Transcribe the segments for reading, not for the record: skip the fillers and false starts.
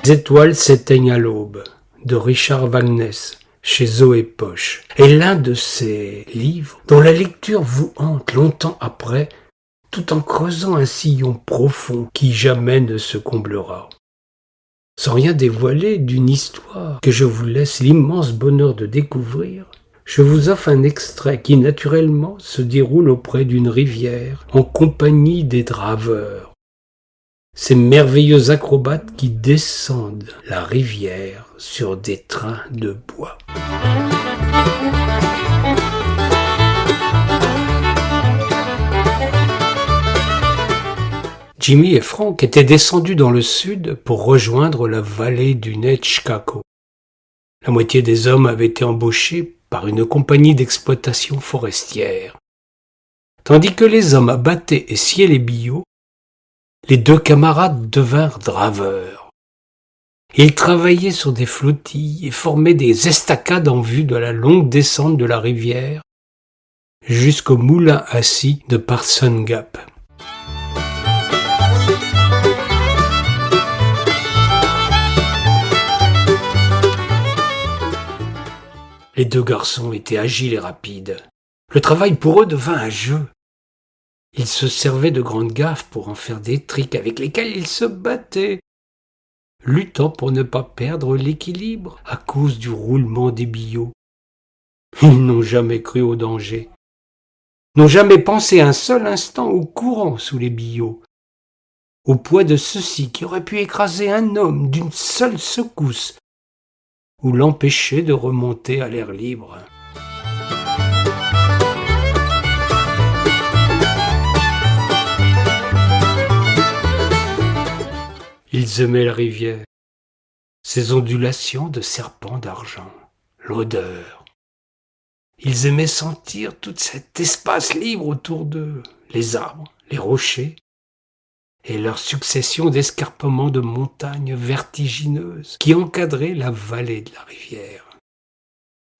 Les étoiles s'éteignent à l'aube, de Richard Wagner, chez Zoé Poche, est l'un de ces livres dont la lecture vous hante longtemps après, tout en creusant un sillon profond qui jamais ne se comblera. Sans rien dévoiler d'une histoire que je vous laisse l'immense bonheur de découvrir, je vous offre un extrait qui naturellement se déroule auprès d'une rivière en compagnie des draveurs. Ces merveilleux acrobates qui descendent la rivière sur des trains de bois. Jimmy et Frank étaient descendus dans le sud pour rejoindre la vallée du Nechtchaco. La moitié des hommes avaient été embauchés par une compagnie d'exploitation forestière. Tandis que les hommes abattaient et sciaient les billots, les deux camarades devinrent draveurs. Ils travaillaient sur des flottilles et formaient des estacades en vue de la longue descente de la rivière jusqu'au moulin assis de Parson Gap. Les deux garçons étaient agiles et rapides. Le travail pour eux devint un jeu. Ils se servaient de grandes gaffes pour en faire des triques avec lesquels ils se battaient, luttant pour ne pas perdre l'équilibre à cause du roulement des billots. Ils n'ont jamais cru au danger, n'ont jamais pensé un seul instant au courant sous les billots, au poids de ceux-ci qui auraient pu écraser un homme d'une seule secousse ou l'empêcher de remonter à l'air libre. Ils aimaient la rivière, ses ondulations de serpents d'argent, l'odeur. Ils aimaient sentir tout cet espace libre autour d'eux, les arbres, les rochers, et leur succession d'escarpements de montagnes vertigineuses qui encadraient la vallée de la rivière.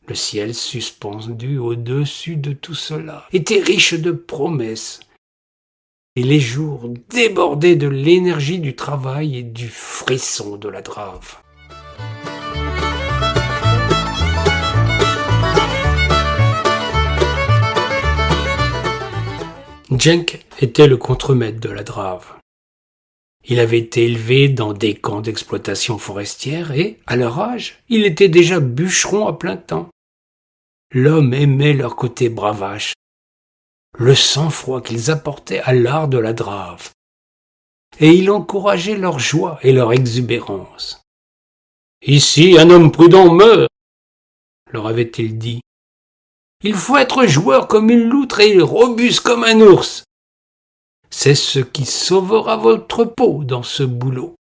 Le ciel suspendu au-dessus de tout cela était riche de promesses, et les jours débordaient de l'énergie du travail et du frisson de la drave. Jenk était le contremaître de la drave. Il avait été élevé dans des camps d'exploitation forestière et, à leur âge, il était déjà bûcheron à plein temps. L'homme aimait leur côté bravache, le sang-froid qu'ils apportaient à l'art de la drave, et il encourageait leur joie et leur exubérance. « Ici, un homme prudent meurt !» leur avait-il dit. « Il faut être joueur comme une loutre et robuste comme un ours. C'est ce qui sauvera votre peau dans ce boulot. »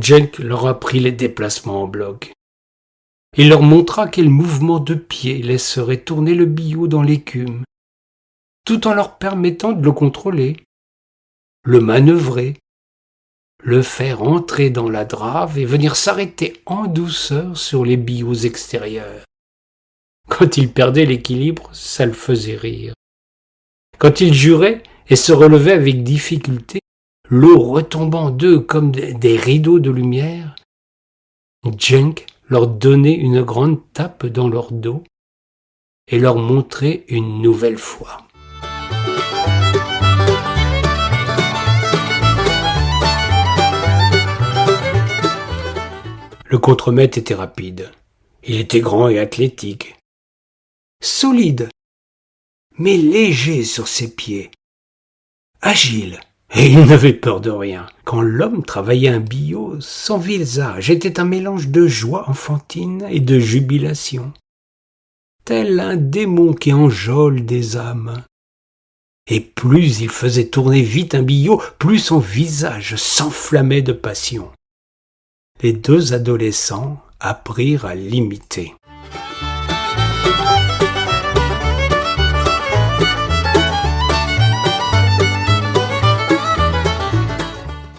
Jenk leur apprit les déplacements en bloc. Il leur montra quel mouvement de pied laisserait tourner le billot dans l'écume, tout en leur permettant de le contrôler, le manœuvrer, le faire entrer dans la drave et venir s'arrêter en douceur sur les billots extérieurs. Quand il perdait l'équilibre, ça le faisait rire. Quand il jurait et se relevait avec difficulté, l'eau retombant d'eux comme des rideaux de lumière, Jenk leur donnait une grande tape dans leur dos et leur montrait une nouvelle fois. Le contremaître était rapide. Il était grand et athlétique. Solide, mais léger sur ses pieds. Agile, et il n'avait peur de rien. Quand l'homme travaillait un billot, son visage était un mélange de joie enfantine et de jubilation, tel un démon qui enjôle des âmes. Et plus il faisait tourner vite un billot, plus son visage s'enflammait de passion. Les deux adolescents apprirent à l'imiter.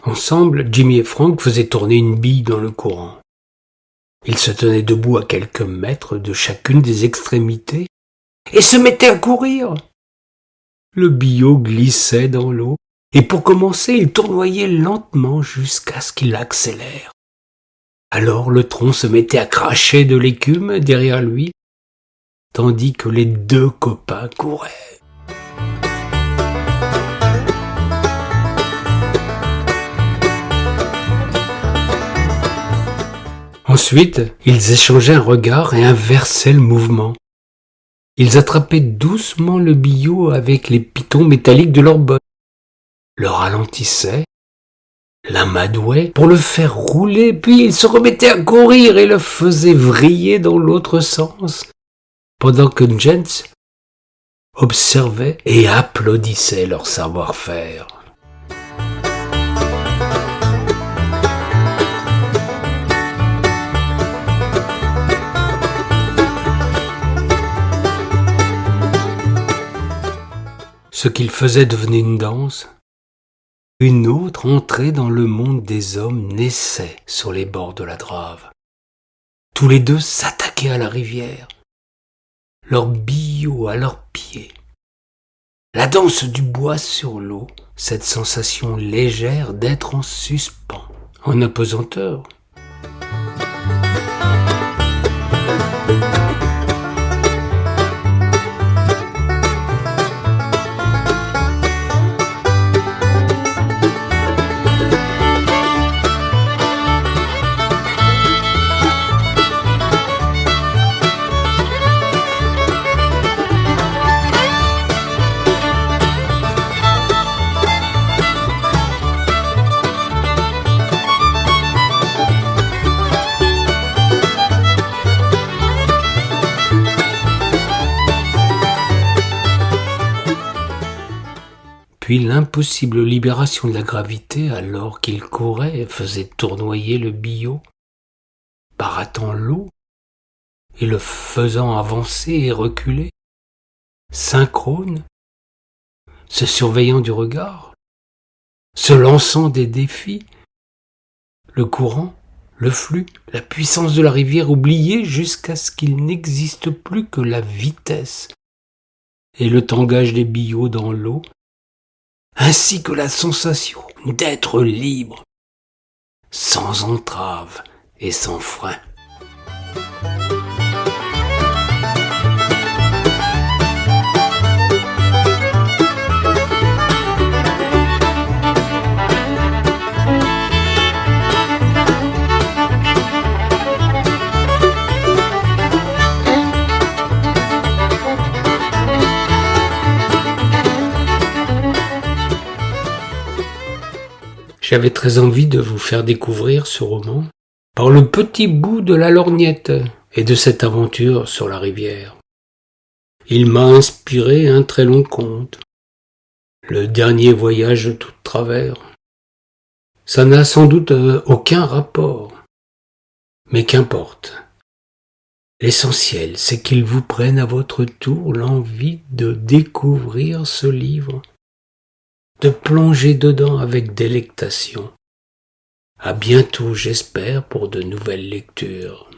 Ensemble, Jimmy et Frank faisaient tourner une bille dans le courant. Ils se tenaient debout à quelques mètres de chacune des extrémités et se mettait à courir. Le billot glissait dans l'eau, et pour commencer, il tournoyait lentement jusqu'à ce qu'il accélère. Alors le tronc se mettait à cracher de l'écume derrière lui, tandis que les deux copains couraient. Ensuite, ils échangeaient un regard et inversaient le mouvement. Ils attrapaient doucement le billot avec les pitons métalliques de leurs bottes, le ralentissaient, l'amadouaient pour le faire rouler, puis ils se remettaient à courir et le faisaient vriller dans l'autre sens, pendant que Jens observait et applaudissait leur savoir-faire. Ce qu'ils faisaient devenait une danse. Une autre entrée dans le monde des hommes naissait sur les bords de la Drave. Tous les deux s'attaquaient à la rivière, leurs billots à leurs pieds. La danse du bois sur l'eau, cette sensation légère d'être en suspens, en apesanteur. Puis l'impossible libération de la gravité alors qu'il courait et faisait tournoyer le billot, barattant l'eau et le faisant avancer et reculer, synchrone, se surveillant du regard, se lançant des défis, le courant, le flux, la puissance de la rivière oubliée jusqu'à ce qu'il n'existe plus que la vitesse et le tangage des billots dans l'eau, ainsi que la sensation d'être libre, sans entrave et sans frein. J'avais très envie de vous faire découvrir ce roman par le petit bout de la lorgnette et de cette aventure sur la rivière. Il m'a inspiré un très long conte, le dernier voyage de tout travers. Ça n'a sans doute aucun rapport, mais qu'importe. L'essentiel, c'est qu'il vous prenne à votre tour l'envie de découvrir ce livre, de plonger dedans avec délectation. À bientôt, j'espère, pour de nouvelles lectures.